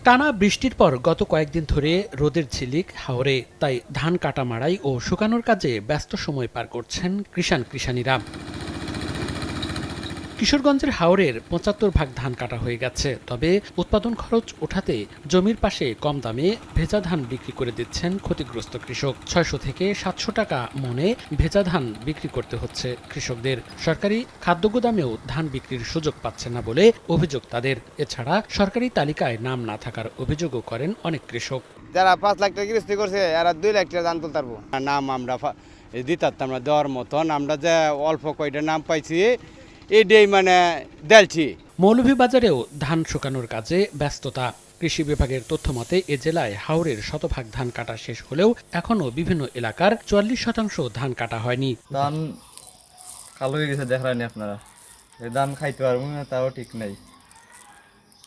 টানা বৃষ্টির পর গত কয়েকদিন ধরে রোদের ঝিলিক হাওরে, তাই ধান কাটা মাড়াই ও শুকানোর কাজে ব্যস্ত সময় পার করছেন কৃষাণীরা। কিশোরগঞ্জের হাওরের ৭৫ ভাগ ধান কাটা হয়ে গেছে। তবে উৎপাদন খরচ ওঠাতে জমির পাশে কম দামে ভেজা ধান বিক্রি করে দিচ্ছেন ক্ষতিগ্রস্ত কৃষক। ৬০০ থেকে ৭০০ টাকা মনে ভেজা ধান বিক্রি করতে হচ্ছে কৃষকদের। সরকারি খাদ্যগুদামেও ধান বিক্রির সুযোগ পাচ্ছে না বলে অভিযোগ তাদের। এছাড়া সরকারি তালিকায় নাম না থাকার অভিযোগও করেন অনেক কৃষক। যারা ৫ লাখ টাকা কিস্তি করছে এরা ২ লাখ টাকা ধান তুলতে পারবো। নাম আমরা দিতাম না দেওয়ার মতন, আমরা যে অল্প কয়টা নাম পাইছি এটাই দেখছি। মৌলভীবাজারেও ধান শুকানোর কাজে ব্যস্ততা। কৃষি বিভাগের তথ্য মতে এ জেলায় হাওরের ১০০ ভাগ ধান কাটা শেষ হলেও এখনও বিভিন্ন এলাকার ৪৪% ধান কাটা হয়নি। ধান কালো হয়ে গেছে, দেখায়নি আপনারা। এই ধান খাইতে পারবো না তাও ঠিক নাই,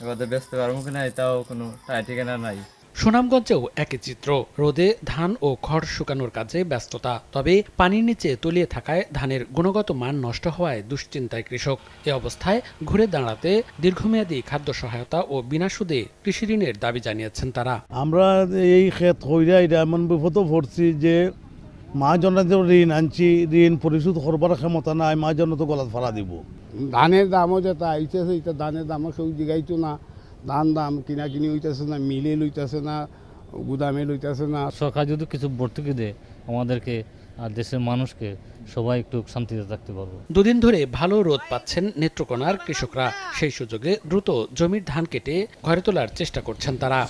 এবার বেচতে পারবো কিনা তাও কোনো ঠিকানা নাই। সুনামগঞ্জেও একই চিত্র। রোদে ধান ও খড় শুকানোর কাজে ব্যস্ততা। তবে পানির নিচে তলিয়ে থাকায় ধানের গুণগত মান নষ্ট হওয়ায় দুশ্চিন্তায় কৃষক। এ অবস্থায় ঘুরে দাঁড়াতে দীর্ঘমেয়াদী খাদ্য সহায়তা ও বিনা সুদে কৃষি ঋণের দাবি জানিয়েছেন তারা। আমরা এই ক্ষেত হইরা এটা এমন বিপদ পড়ছি যে মহাজনের ঋণ আনছি, ঋণ পরিশোধ করবার ক্ষমতা নাই, মহাজন তো গলাত ফাড়া দিব। ধানের দামও যেটা আইতেছে, এটা ধানের দামও কেউ জিগাইতো না। ধান দাম কিনা কিনি হইতেছে না, মিলে লইতেছে না, গুদামে লইতেছে না। সরকার যদি কিছু ভর্তুকি দেয় আমাদেরকে আর দেশের মানুষকে, সবাই একটু শান্তিতে থাকতে পারবো। দুদিন ধরে ভালো রোদ পাচ্ছেন নেত্রকোনার কৃষকরা। সেই সুযোগে দ্রুত জমির ধান কেটে ঘরে তোলার চেষ্টা করছেন তারা।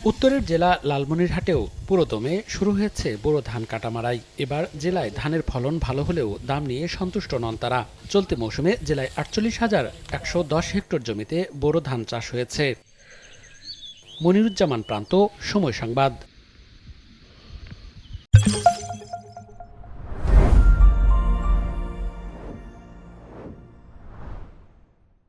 উত্তরের জেলা লালমনিরহাটেও পুরোদমে শুরু হয়েছে বোরো ধান কাটা মাড়াই। এবার জেলায় ধানের ফলন ভালো হলেও দাম নিয়ে সন্তুষ্ট নন তারা। চলতি মৌসুমে জেলায় ৪৮,১১০ হেক্টর জমিতে বোরো ধান চাষ হয়েছে। মনিরুজ্জামান প্রান্ত, সময় সংবাদ।